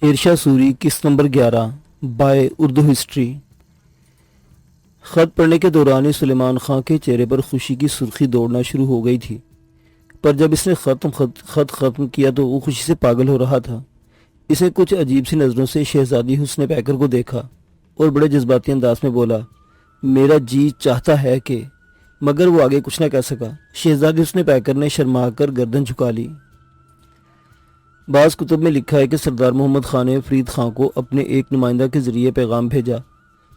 Sher Shah sorry قسط number 11 bye Urdu history. خط پڑھنے کے دوران ہی سلیمان خان کے چہرے پر خوشی کی سرخی دوڑنا شروع ہو گئی تھی، پر جب اس نے خط ختم کیا تو وہ خوشی سے پاگل ہو رہا تھا۔ اس نے کچھ عجیب سی نظروں سے شہزادی حسن پیکر کو دیکھا اور بڑے جذباتی انداز میں بولا، میرا جی چاہتا ہے کہ، مگر وہ آگے کچھ نہ کہہ سکا۔ شہزادی حسن پیکر نے شرما کر گردن جھکا لی۔ بعض کتب میں لکھا ہے کہ سردار محمد خان نے فرید خان کو اپنے ایک نمائندہ کے ذریعے پیغام بھیجا،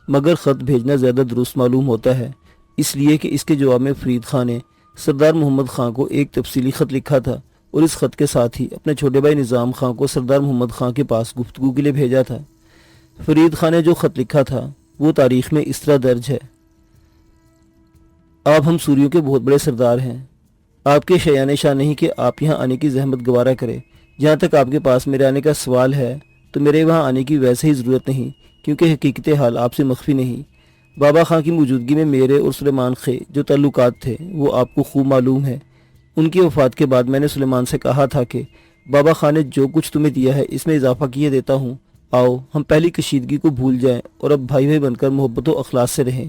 مگر خط بھیجنا زیادہ درست معلوم ہوتا ہے، اس لیے کہ اس کے جواب میں فرید خان نے سردار محمد خان کو ایک تفصیلی خط لکھا تھا اور اس خط کے ساتھ ہی اپنے چھوٹے بھائی نظام خان کو سردار محمد خان کے پاس گفتگو کے لیے بھیجا تھا۔ فرید خان نے جو خط لکھا تھا وہ تاریخ میں اس طرح درج ہے: آپ ہم سوریوں کے بہت بڑے سردار ہیں، آپ کے شایان شاہ نہیں کہ آپ یہاں آنے کی زحمت گوارا کرے۔ جہاں تک آپ کے پاس میرے آنے کا سوال ہے تو میرے وہاں آنے کی ویسے ہی ضرورت نہیں، کیونکہ حقیقت حال آپ سے مخفی نہیں۔ بابا خان کی موجودگی میں میرے اور سلیمان خے جو تعلقات تھے وہ آپ کو خوب معلوم ہے۔ ان کی وفات کے بعد میں نے سلیمان سے کہا تھا کہ بابا خان نے جو کچھ تمہیں دیا ہے اس میں اضافہ کیے دیتا ہوں، آؤ ہم پہلی کشیدگی کو بھول جائیں اور اب بھائی بھائی بن کر محبت و اخلاص سے رہیں۔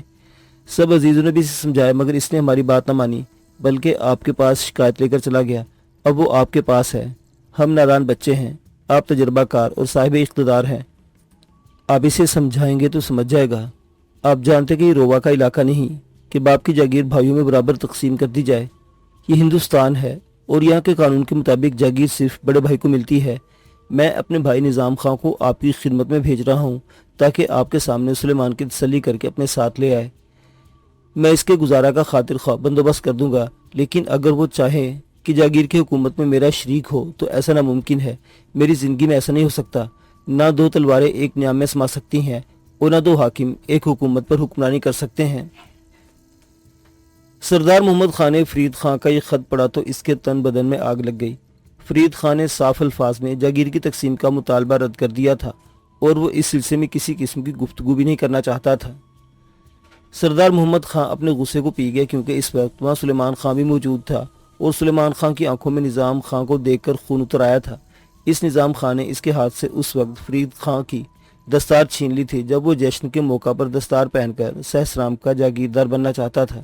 سب عزیزوں نے بھی اسے سمجھایا، مگر اس نے ہماری بات نہ مانی، بلکہ آپ کے پاس شکایت لے کر چلا گیا۔ اب وہ آپ کے پاس ہے۔ ہم نادان بچے ہیں، آپ تجربہ کار اور صاحب اقتدار ہیں، آپ اسے سمجھائیں گے تو سمجھ جائے گا۔ آپ جانتے کہ یہ رووا کا علاقہ نہیں کہ باپ کی جاگیر بھائیوں میں برابر تقسیم کر دی جائے۔ یہ ہندوستان ہے اور یہاں کے قانون کے مطابق جاگیر صرف بڑے بھائی کو ملتی ہے۔ میں اپنے بھائی نظام خان کو آپ کی خدمت میں بھیج رہا ہوں تاکہ آپ کے سامنے سلیمان کی تسلی کر کے اپنے ساتھ لے آئے۔ میں اس کے گزارا کا خاطر خواہ بندوبست کر دوں گا، لیکن اگر وہ چاہے کہ جاگیر کی حکومت میں میرا شریک ہو تو ایسا ناممکن ہے۔ میری زندگی میں ایسا نہیں ہو سکتا۔ نہ دو تلواریں ایک نیام میں سما سکتی ہیں اور نہ دو حاکم ایک حکومت پر حکمرانی کر سکتے ہیں۔ سردار محمد خان نے فرید خان کا یہ خط پڑھا تو اس کے تن بدن میں آگ لگ گئی۔ فرید خان نے صاف الفاظ میں جاگیر کی تقسیم کا مطالبہ رد کر دیا تھا اور وہ اس سلسلے میں کسی قسم کی گفتگو بھی نہیں کرنا چاہتا تھا۔ سردار محمد خان اپنے غصے کو پی گئے، کیونکہ اس وقت وہاں سلیمان خان بھی موجود تھا اور سلیمان خان کی آنکھوں میں نظام خان کو دیکھ کر خون اتر آیا تھا۔ اس نظام خان نے اس کے ہاتھ سے اس وقت فرید خان کی دستار چھین لی تھی جب وہ جشن کے موقع پر دستار پہن کر سہسرام کا جاگیردار بننا چاہتا تھا۔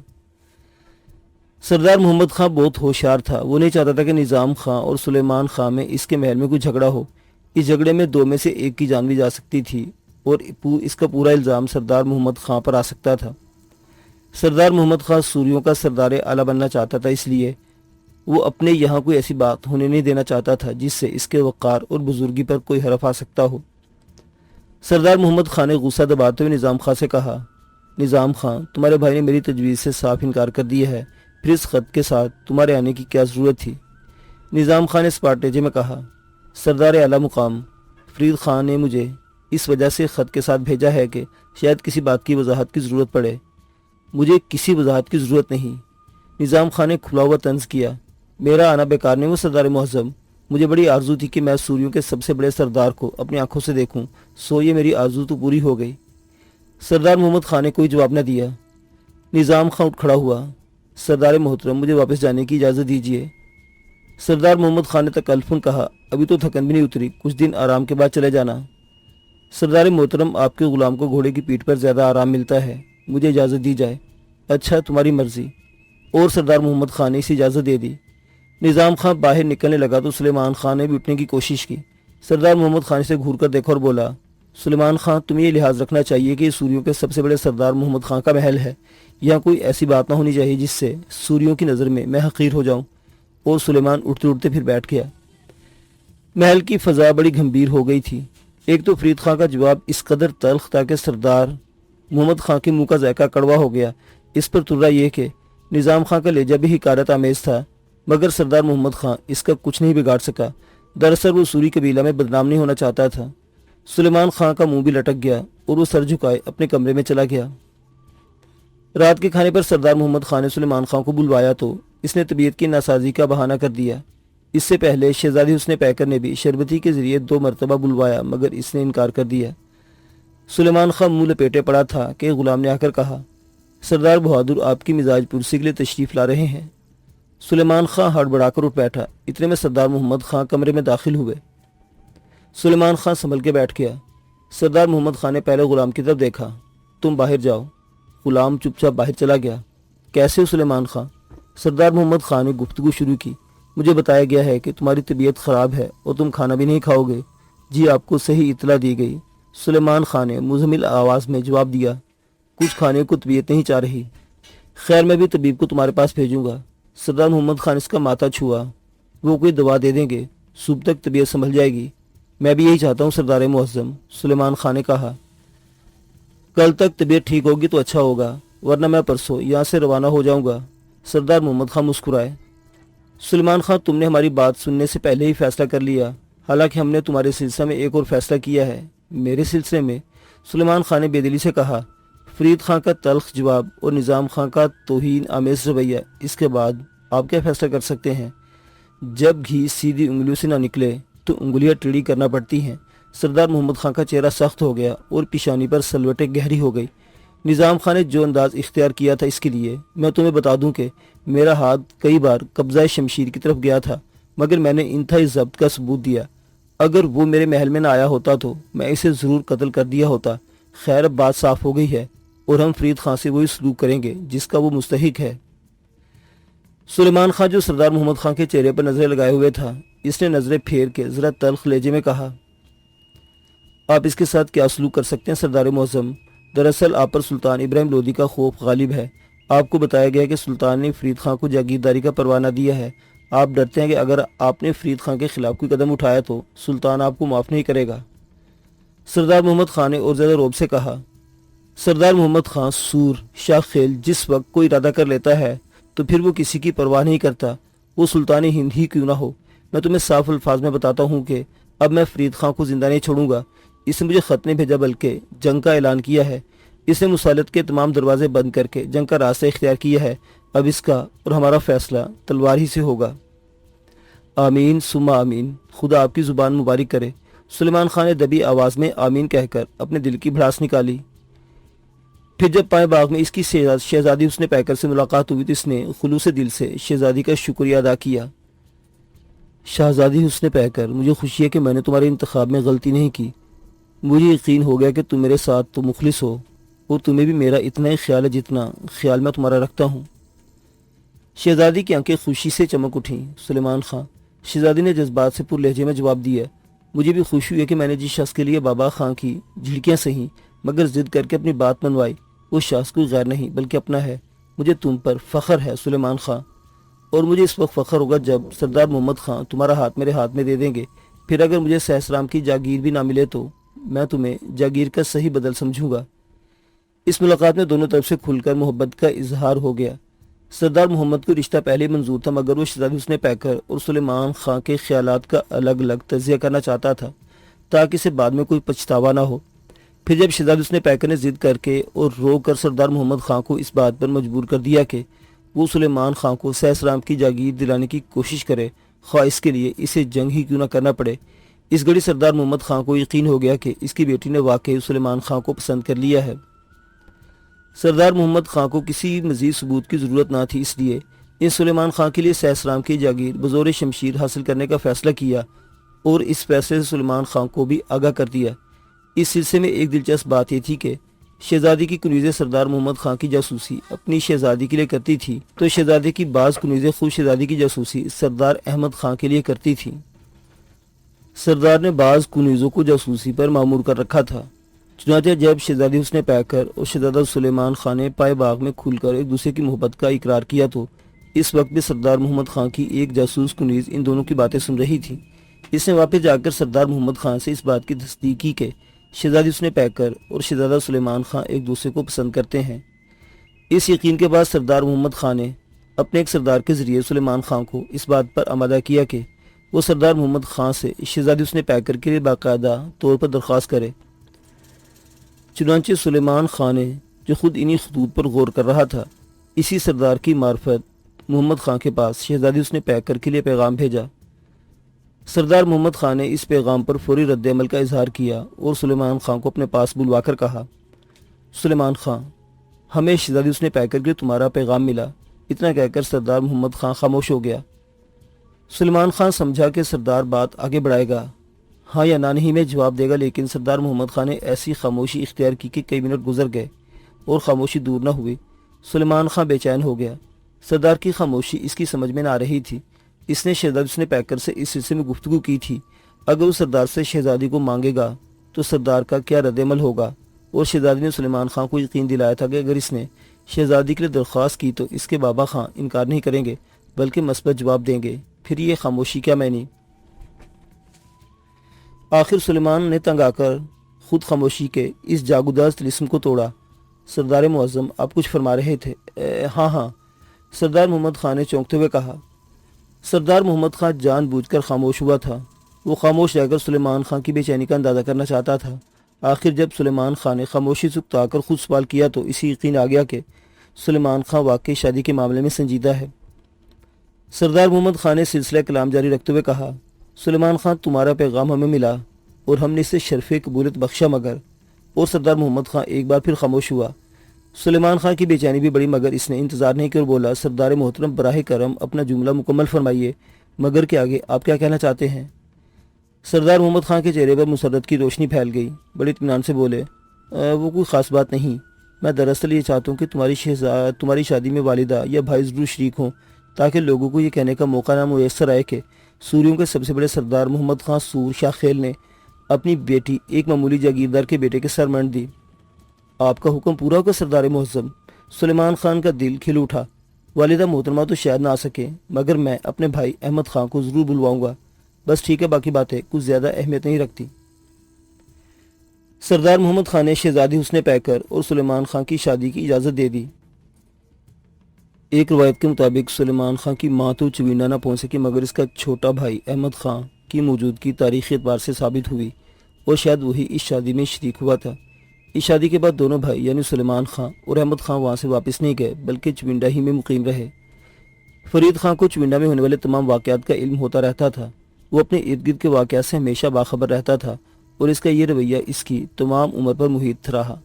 سردار محمد خان بہت ہوشیار تھا، وہ نہیں چاہتا تھا کہ نظام خان اور سلیمان خان میں اس کے محل میں کوئی جھگڑا ہو۔ اس جھگڑے میں دو میں سے ایک کی جان بھی جا سکتی تھی اور اس کا پورا الزام سردار محمد خان پر آ سکتا تھا۔ سردار محمد خان سوریوں کا سردار اعلیٰ بننا چاہتا تھا، اس لیے وہ اپنے یہاں کوئی ایسی بات ہونے نہیں دینا چاہتا تھا جس سے اس کے وقار اور بزرگی پر کوئی حرف آ سکتا ہو۔ سردار محمد خان نے غصہ دباتے ہوئے نظام خان سے کہا، نظام خان، تمہارے بھائی نے میری تجویز سے صاف انکار کر دیا ہے، پھر اس خط کے ساتھ تمہارے آنے کی کیا ضرورت تھی؟ نظام خان نے سپاٹ لہجے میں کہا، سردار اعلیٰ مقام، فرید خان نے مجھے اس وجہ سے خط کے ساتھ بھیجا ہے کہ شاید کسی بات کی وضاحت کی ضرورت پڑے۔ مجھے کسی وضاحت کی ضرورت نہیں۔ نظام خان نے کھلا ہوا طنز کیا، میرا آنا بیکار نہیں وہ سردار معظم، مجھے بڑی آرزو تھی کہ میں سوریوں کے سب سے بڑے سردار کو اپنی آنکھوں سے دیکھوں، سو یہ میری آرزو تو پوری ہو گئی۔ سردار محمد خان نے کوئی جواب نہ دیا۔ نظام خان اٹھ کھڑا ہوا، سردار محترم، مجھے واپس جانے کی اجازت دیجیے۔ سردار محمد خان نے تکلفاً کہا، ابھی تو تھکن بھی نہیں اتری، کچھ دن آرام کے بعد چلے جانا۔ سردار محترم، آپ کے غلام کو گھوڑے کی پیٹھ پر زیادہ آرام ملتا ہے، مجھے اجازت دی جائے۔ اچھا، تمہاری مرضی۔ اور سردار محمد خان نے اسے اجازت دے دی۔ نظام خان باہر نکلنے لگا تو سلیمان خان نے بھی اٹھنے کی کوشش کی۔ سردار محمد خان سے گھور کر دیکھا اور بولا، سلیمان خان، تمہیں یہ لحاظ رکھنا چاہیے کہ یہ سوریوں کے سب سے بڑے سردار محمد خان کا محل ہے، یہاں کوئی ایسی بات نہ ہونی چاہیے جس سے سوریوں کی نظر میں حقیر ہو جاؤں۔ اور سلیمان اٹھتے اٹھتے پھر بیٹھ گیا۔ محل کی فضا بڑی گھمبیر ہو گئی تھی۔ ایک تو فرید خان کا جواب اس قدر تلخ تھا کہ سردار محمد خان کے منہ کا ذائقہ کڑوا ہو گیا۔ اس پر ترا یہ کہ نظام خان کا لہجہ بھی حکارت آمیز تھا، مگر سردار محمد خان اس کا کچھ نہیں بگاڑ سکا۔ دراصل وہ سوری قبیلہ میں بدنام نہیں ہونا چاہتا تھا۔ سلیمان خان کا منہ بھی لٹک گیا اور وہ سر جھکائے اپنے کمرے میں چلا گیا۔ رات کے کھانے پر سردار محمد خان نے سلیمان خان کو بلوایا تو اس نے طبیعت کی ناسازی کا بہانہ کر دیا۔ اس سے پہلے شہزادی حسن پیکر نے بھی شربتی کے ذریعے 2 مرتبہ بلوایا، مگر اس نے انکار کر دیا۔ سلیمان خان منہ لپیٹے پڑا تھا کہ غلام نے آ کر کہا، سردار بہادر آپ کی مزاج پرسی کے لیے تشریف لا رہے ہیں۔ سلیمان خان ہڑبڑا کر اٹھ بیٹھا۔ اتنے میں سردار محمد خان کمرے میں داخل ہوئے۔ سلیمان خان سنبھل کے بیٹھ گیا۔ سردار محمد خان نے پہلے غلام کی طرف دیکھا۔ تم باہر جاؤ۔ غلام چپ چاپ باہر چلا گیا۔ کیسے ہو سلیمان خان؟ سردار محمد خان نے گفتگو شروع کی۔ مجھے بتایا گیا ہے کہ تمہاری طبیعت خراب ہے اور تم کھانا بھی نہیں کھاؤ گے۔ جی آپ کو صحیح اطلاع دی گئی، سلیمان خان نے مزمل آواز میں جواب دیا۔ کچھ کھانے کو طبیعت نہیں چاہ رہی۔ خیر میں بھی طبیب کو تمہارے پاس بھیجوں گا۔ سردار محمد خان اس کا ماتھا چھوا۔ وہ کوئی دوا دے دیں گے، صبح تک طبیعت سنبھل جائے گی۔ میں بھی یہی چاہتا ہوں سردار معظم، سلیمان خان نے کہا۔ کل تک طبیعت ٹھیک ہوگی تو اچھا ہوگا، ورنہ میں پرسوں یہاں سے روانہ ہو جاؤں گا۔ سردار محمد خان مسکرائے۔ سلیمان خان تم نے ہماری بات سننے سے پہلے ہی فیصلہ کر لیا، حالانکہ ہم نے تمہارے سلسلے میں ایک اور فیصلہ کیا ہے۔ میرے سلسلے میں؟ سلیمان خان نے بے دلی سے کہا۔ فرید خان کا تلخ جواب اور نظام خان کا توہین آمیز رویہ، اس کے بعد آپ کیا فیصلہ کر سکتے ہیں؟ جب گھی سیدھی انگلیوں سے نہ نکلے تو انگلیاں ٹیڑھی کرنا پڑتی ہیں۔ سردار محمد خان کا چہرہ سخت ہو گیا اور پیشانی پر سلوٹیں گہری ہو گئی۔ نظام خان نے جو انداز اختیار کیا تھا اس کے لیے میں تمہیں بتا دوں کہ میرا ہاتھ کئی بار قبضہ شمشیر کی طرف گیا تھا، مگر میں نے انتہائی ضبط کا ثبوت دیا۔ اگر وہ میرے محل میں نہ آیا ہوتا تو میں اسے ضرور قتل کر دیا ہوتا۔ خیر اب بات صاف ہو گئی ہے اور ہم فرید خان سے وہی سلوک کریں گے جس کا وہ مستحق ہے۔ سلیمان خان جو سردار محمد خان کے چہرے پر نظریں لگائے ہوئے تھا، اس نے نظریں پھیر کے ذرا تلخ لہجے میں کہا، آپ اس کے ساتھ کیا سلوک کر سکتے ہیں سردار معظم؟ دراصل آپ پر سلطان ابراہیم لودھی کا خوف غالب ہے۔ آپ کو بتایا گیا کہ سلطان نے فرید خان کو جاگیرداری کا پروانہ دیا ہے۔ آپ ڈرتے ہیں کہ اگر آپ نے فرید خان کے خلاف کوئی قدم اٹھایا تو سلطان آپ کو معاف نہیں کرے گا۔ سردار محمد خان نے اور زیادہ روب سے کہا۔ سردار محمد خان سور شاہ خیل جس وقت کوئی ارادہ کر لیتا ہے تو پھر وہ کسی کی پرواہ نہیں کرتا، وہ سلطان ہند ہی کیوں نہ ہو۔ میں تمہیں صاف الفاظ میں بتاتا ہوں کہ اب میں فرید خان کو زندہ نہیں چھوڑوں گا۔ اس نے مجھے خط نہیں بھیجا بلکہ جنگ کا اعلان کیا ہے۔ اس نے مسالت کے تمام دروازے بند کر کے جنگ کا راستہ اختیار کیا ہے۔ اب اس کا اور ہمارا فیصلہ تلوار ہی سے ہوگا۔ آمین ثم آمین، خدا آپ کی زبان مبارک کرے۔ سلیمان خان نے دبی آواز میں آمین کہہ کر اپنے دل کی بھڑاس نکالی۔ پھر جب پائے باغ میں اس کی شہزادی حسن پیکر سے ملاقات ہوئی تو اس نے خلوص دل سے شہزادی کا شکریہ ادا کیا۔ شہزادی حسن پیکر، مجھے خوشی ہے کہ میں نے تمہارے انتخاب میں غلطی نہیں کی۔ مجھے یقین ہو گیا کہ تم میرے ساتھ تو مخلص ہو اور تمہیں بھی میرا اتنا ہی خیال ہے جتنا خیال میں تمہارا رکھتا ہوں۔ شہزادی کی آنکھیں خوشی سے چمک اٹھیں۔ سلیمان خان، شہزادی نے جذبات سے پر لہجے میں جواب دیا، مجھے بھی خوشی ہوئی ہے کہ میں نے جس شخص کے لیے بابا خان کی جھڑکیاں سہیں مگر ضد کر کے اپنی بات منوائی، وہ شخص کوئی غیر نہیں بلکہ اپنا ہے۔ مجھے تم پر فخر ہے سلیمان خان، اور مجھے اس وقت فخر ہوگا جب سردار محمد خان تمہارا ہاتھ میرے ہاتھ میں دے دیں گے۔ پھر اگر مجھے سہسرام کی جاگیر بھی نہ ملے تو میں تمہیں جاگیر کا صحیح بدل سمجھوں گا۔ اس ملاقات میں دونوں طرف سے کھل کر محبت کا اظہار ہو گیا۔ سردار محمد کو رشتہ پہلے منظور تھا مگر وہ شہزادی حسن پیکر اور سلیمان خان کے خیالات کا الگ الگ تجزیہ کرنا چاہتا تھا تاکہ اسے بعد میں کوئی پچھتاوا نہ ہو۔ پھر جب شہزادی حسن پیکر نے ضد کر کے اور رو کر سردار محمد خان کو اس بات پر مجبور کر دیا کہ وہ سلیمان خان کو سہسرام کی جاگیر دلانے کی کوشش کرے، خواہ اس کے لیے اسے جنگ ہی کیوں نہ کرنا پڑے، اس گھڑی سردار محمد خان کو یقین ہو گیا کہ اس کی بیٹی نے واقعی سلیمان خان کو پسند کر لیا ہے۔ سردار محمد خان کو کسی مزید ثبوت کی ضرورت نہ تھی، اس لیے ان سلیمان خان کے لیے سہسرام کی جاگیر بزور شمشیر حاصل کرنے کا فیصلہ کیا اور اس فیصلے سے سلیمان خان کو بھی آگاہ کر دیا۔ اس سلسلے میں ایک دلچسپ بات یہ تھی کہ شہزادی کی کنیزیں سردار محمد خان کی جاسوسی اپنی شہزادی کے لیے کرتی تھی تو شہزادی کی بعض کنیزیں خود شہزادی کی جاسوسی سردار احمد خان کے لیے کرتی تھیں۔ سردار نے بعض کنیزوں کو جاسوسی پر معمور کر رکھا تھا، چنانچہ جب شہزادی حسن پیکر اور شہزادہ سلیمان خان نے پائے باغ میں کھل کر ایک دوسرے کی محبت کا اقرار کیا تو اس وقت بھی سردار محمد خان کی ایک جاسوس کنیز ان دونوں کی باتیں سن رہی تھی۔ اس نے واپس جا کر سردار محمد خان سے اس بات کی تصدیق کی کہ شہزادی حسن پیکر اور شہزادہ سلیمان خان ایک دوسرے کو پسند کرتے ہیں۔ اس یقین کے بعد سردار محمد خان نے اپنے ایک سردار کے ذریعے سلیمان خان کو اس بات پر آمادہ کیا کہ وہ سردار محمد خان سے شہزادی حسن پیکر کے لیے باقاعدہ طور پر درخواست کرے۔ چنانچہ سلیمان خان نے جو خود انہی خطوط پر غور کر رہا تھا، اسی سردار کی معرفت محمد خان کے پاس شہزادی حسن پیکر کے لیے پیغام بھیجا۔ سردار محمد خان نے اس پیغام پر فوری رد عمل کا اظہار کیا اور سلیمان خان کو اپنے پاس بلوا کر کہا، سلیمان خان، ہمیں شہزادی حسن پیکر کے لیے تمہارا پیغام ملا۔ اتنا کہہ کر سردار محمد خان خاموش ہو گیا۔ سلیمان خان سمجھا کہ سردار بات آگے بڑھائے گا۔ ہاں یا نہ نہیں میں جواب دے گا، لیکن سردار محمد خان نے ایسی خاموشی اختیار کی کہ کئی منٹ گزر گئے اور خاموشی دور نہ ہوئی۔ سلیمان خان بے چین ہو گیا۔ سردار کی خاموشی اس کی سمجھ میں نہ آ رہی تھی۔ اس نے شہزادی حسن پیکر سے اس سلسلے میں گفتگو کی تھی۔ اگر وہ سردار سے شہزادی کو مانگے گا تو سردار کا کیا رد عمل ہوگا، اور شہزادی نے سلیمان خان کو یقین دلایا تھا کہ اگر اس نے شہزادی کے لیے درخواست کی تو اس کے بابا خان انکار نہیں کریں گے بلکہ مثبت جواب دیں گے۔ پھر یہ خاموشی کیا معنی؟ آخر سلیمان نے تنگ آ کر خود خاموشی کے اس جاگوداز طلسم کو توڑا۔ سردار معظم، آپ کچھ فرما رہے تھے؟ ہاں، سردار محمد خان نے چونکتے ہوئے کہا۔ سردار محمد خان جان بوجھ کر خاموش ہوا تھا۔ وہ خاموش رہ کر سلیمان خان کی بے چینی کا اندازہ کرنا چاہتا تھا۔ آخر جب سلیمان خان نے خاموشی سے اکتا کر خود سوال کیا تو اسی یقین آ گیا کہ سلیمان خان واقعی شادی کے معاملے میں سنجیدہ ہے۔ سردار محمد خان نے سلسلہ کلام جاری رکھتے ہوئے کہا، سلیمان خان، تمہارا پیغام ہمیں ملا اور ہم نے اسے شرف قبولیت بخشا، مگر… اور سردار محمد خان ایک بار پھر خاموش ہوا۔ سلیمان خان کی بے چینی بھی بڑی، مگر اس نے انتظار نہیں کر بولا، سردار محترم، براہ کرم اپنا جملہ مکمل فرمائیے، مگر کے آگے آپ کیا کہنا چاہتے ہیں؟ سردار محمد خان کے چہرے پر مسرت کی روشنی پھیل گئی۔ بڑے اطمینان سے بولے، وہ کوئی خاص بات نہیں، میں دراصل یہ چاہتا ہوں کہ تمہاری شادی میں والدہ یا بھائی ضرور شریک ہوں، تاکہ لوگوں کو یہ کہنے کا موقع نہ میسر آئے کہ سوریوں کے سب سے بڑے سردار محمد خان سور شاہ خیل نے اپنی بیٹی ایک معمولی جاگیردار کے بیٹے کے سر منڈ دی۔ آپ کا حکم پورا ہوگا سردار معظم۔ سلیمان خان کا دل کھل اٹھا۔ والدہ محترمہ تو شاید نہ آ سکے، مگر میں اپنے بھائی احمد خان کو ضرور بلواؤں گا۔ بس ٹھیک ہے، باقی باتیں کچھ زیادہ اہمیت نہیں رکھتی۔ سردار محمد خان نے شہزادی حسن پیکر اور سلیمان خان کی شادی کی اجازت دے دی۔ ایک روایت کے مطابق سلیمان خان کی ماں تو چوینڈا نہ پہنچ سکی، مگر اس کا چھوٹا بھائی احمد خان کی موجودگی تاریخی اعتبار سے ثابت ہوئی اور شاید وہی اس شادی میں شریک ہوا تھا۔ اس شادی کے بعد دونوں بھائی یعنی سلیمان خان اور احمد خان وہاں سے واپس نہیں گئے بلکہ چوینڈا ہی میں مقیم رہے۔ فرید خان کو چوینڈا میں ہونے والے تمام واقعات کا علم ہوتا رہتا تھا۔ وہ اپنے ارد گرد کے واقعات سے ہمیشہ باخبر رہتا تھا اور اس کا یہ رویہ اس کی تمام عمر پر محیط رہا۔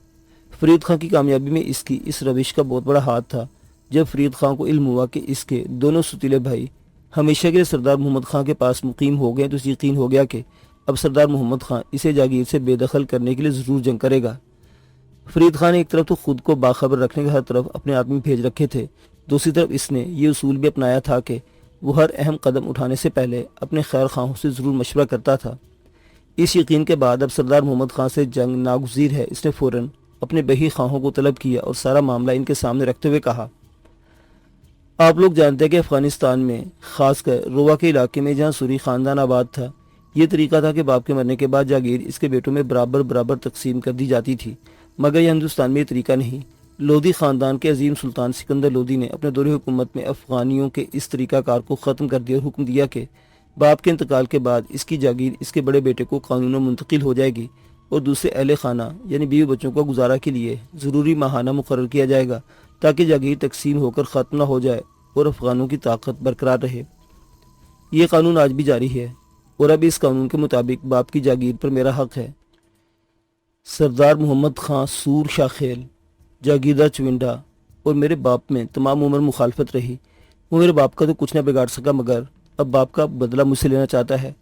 فرید خان کی کامیابی میں اس کی اس روش کا بہت بڑا ہاتھ تھا۔ جب فرید خان کو علم ہوا کہ اس کے دونوں ستیلے بھائی ہمیشہ کے لیے سردار محمد خان کے پاس مقیم ہو گئے تو اسے یقین ہو گیا کہ اب سردار محمد خان اسے جاگیر سے بے دخل کرنے کے لیے ضرور جنگ کرے گا۔ فرید خان نے ایک طرف تو خود کو باخبر رکھنے کے ہر طرف اپنے آدمی بھیج رکھے تھے، دوسری طرف اس نے یہ اصول بھی اپنایا تھا کہ وہ ہر اہم قدم اٹھانے سے پہلے اپنے خیر خواہوں سے ضرور مشورہ کرتا تھا۔ اس یقین کے بعد اب سردار محمد خان سے جنگ ناگزیر ہے، اس نے فوراً اپنے بہی خواہوں کو طلب کیا اور سارا معاملہ ان کے سامنے رکھتے ہوئے کہا، آپ لوگ جانتے ہیں کہ افغانستان میں خاص کر روا کے علاقے میں جہاں سوری خاندان آباد تھا، یہ طریقہ تھا کہ باپ کے مرنے کے بعد جاگیر اس کے بیٹوں میں برابر تقسیم کر دی جاتی تھی، مگر یہ ہندوستان میں یہ طریقہ نہیں۔ لودھی خاندان کے عظیم سلطان سکندر لودھی نے اپنے دور حکومت میں افغانیوں کے اس طریقہ کار کو ختم کر دیا اور حکم دیا کہ باپ کے انتقال کے بعد اس کی جاگیر اس کے بڑے بیٹے کو قانوناً منتقل ہو جائے گی اور دوسرے اہل خانہ یعنی بیوی بچوں کا گزارا کے لیے ضروری ماہانہ مقرر کیا جائے گا تاکہ جاگیر تقسیم ہو کر ختم نہ ہو جائے اور افغانوں کی طاقت برقرار رہے۔ یہ قانون آج بھی جاری ہے اور اب اس قانون کے مطابق باپ کی جاگیر پر میرا حق ہے۔ سردار محمد خان سور شاہ خیل جاگیردار چوینڈا اور میرے باپ میں تمام عمر مخالفت رہی۔ وہ میرے باپ کا تو کچھ نہ بگاڑ سکا، مگر اب باپ کا بدلہ مجھ سے لینا چاہتا ہے۔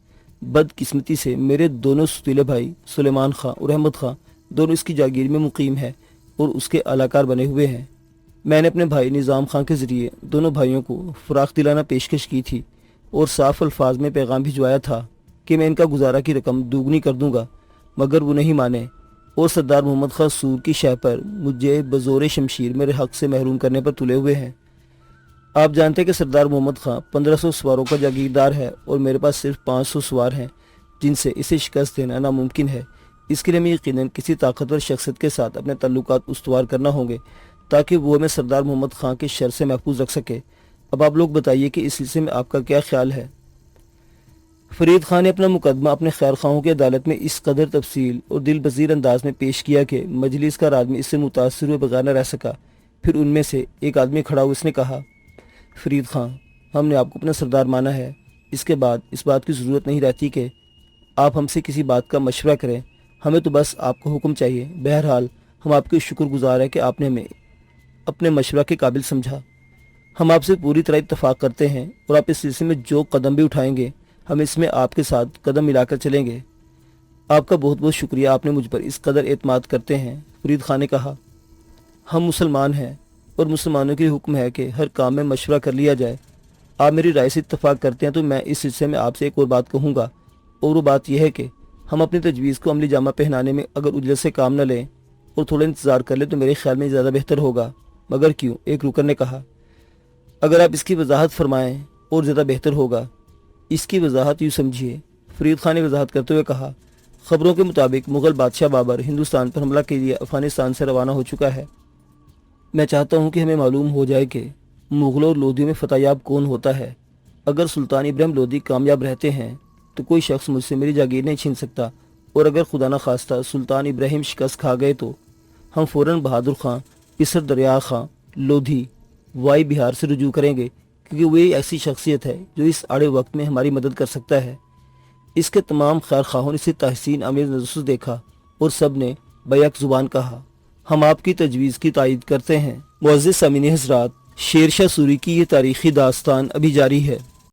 بدقسمتی سے میرے دونوں ستیلے بھائی سلیمان خان اور احمد خان دونوں اس کی جاگیر میں مقیم ہیں اور اس کے اعلیٰ بنے ہوئے ہیں۔ میں نے اپنے بھائی نظام خان کے ذریعے دونوں بھائیوں کو فراخ دلانہ پیشکش کی تھی اور صاف الفاظ میں پیغام بھجوایا تھا کہ میں ان کا گزارا کی رقم دوگنی کر دوں گا، مگر وہ نہیں مانے اور سردار محمد خان سور کی شہ پر مجھے بزور شمشیر میرے حق سے محروم کرنے پر تلے ہوئے ہیں۔ آپ جانتے ہیں کہ سردار محمد خان 1500 سواروں کا جاگیردار ہے اور میرے پاس صرف 500 سوار ہیں جن سے اسے شکست دینا ناممکن ہے۔ اس کے لیے میں یقیناً کسی طاقتور شخصیت کے ساتھ اپنے تعلقات استوار کرنا ہوں گے تاکہ وہ ہمیں سردار محمد خان کے شر سے محفوظ رکھ سکے۔ اب آپ لوگ بتائیے کہ اس سلسلے میں آپ کا کیا خیال ہے؟ فرید خان نے اپنا مقدمہ اپنے خیر خواہوں کی عدالت میں اس قدر تفصیل اور دل پذیر انداز میں پیش کیا کہ مجلس کا آدمی اس سے متاثر ہوئے بغیر نہ رہ سکا۔ پھر ان میں سے ایک آدمی کھڑا ہوا، اس نے کہا، فرید خان، ہم نے آپ کو اپنا سردار مانا ہے، اس کے بعد اس بات کی ضرورت نہیں رہتی کہ آپ ہم سے کسی بات کا مشورہ کریں، ہمیں تو بس آپ کا حکم چاہیے۔ بہرحال ہم آپ کے شکر گزار ہیں کہ آپ نے ہمیں اپنے مشورہ کے قابل سمجھا۔ ہم آپ سے پوری طرح اتفاق کرتے ہیں اور آپ اس سلسلے میں جو قدم بھی اٹھائیں گے ہم اس میں آپ کے ساتھ قدم ملا کر چلیں گے۔ آپ کا بہت بہت شکریہ، آپ نے مجھ پر اس قدر اعتماد کرتے ہیں۔ فرید خان نے کہا، ہم مسلمان ہیں اور مسلمانوں کی حکم ہے کہ ہر کام میں مشورہ کر لیا جائے۔ آپ میری رائے سے اتفاق کرتے ہیں تو میں اس سلسلے میں آپ سے ایک اور بات کہوں گا، اور وہ بات یہ ہے کہ ہم اپنی تجویز کو عملی جامہ پہنانے میں اگر اجلت سے کام نہ لیں اور تھوڑا انتظار کر لیں تو میرے خیال میں زیادہ بہتر ہوگا۔ مگر کیوں؟ ایک رکن نے کہا، اگر آپ اس کی وضاحت فرمائیں اور زیادہ بہتر ہوگا۔ اس کی وضاحت یوں سمجھیے، فرید خان نے وضاحت کرتے ہوئے کہا، خبروں کے مطابق مغل بادشاہ بابر ہندوستان پر حملہ کے لیے افغانستان سے روانہ ہو چکا ہے۔ میں چاہتا ہوں کہ ہمیں معلوم ہو جائے کہ مغلوں اور لودھیوں میں فتح یاب کون ہوتا ہے۔ اگر سلطان ابراہیم لودھی کامیاب رہتے ہیں تو کوئی شخص مجھ سے میری جاگیر نہیں چھین سکتا، اور اگر خدا نہ خواستہ سلطان ابراہیم شکست کھا گئے تو ہم فوراً بہادر خان، پسر دریا خان لودھی وائی بہار سے رجوع کریں گے، کیونکہ وہ ایسی شخصیت ہے جو اس آڑے وقت میں ہماری مدد کر سکتا ہے۔ اس کے تمام خیر خواہوں نے اسے تحسین آمیز نظر سے دیکھا اور سب نے بیک زبان کہا، ہم آپ کی تجویز کی تائید کرتے ہیں۔ معزز سامعین حضرات، شیر شاہ سوری کی یہ تاریخی داستان ابھی جاری ہے۔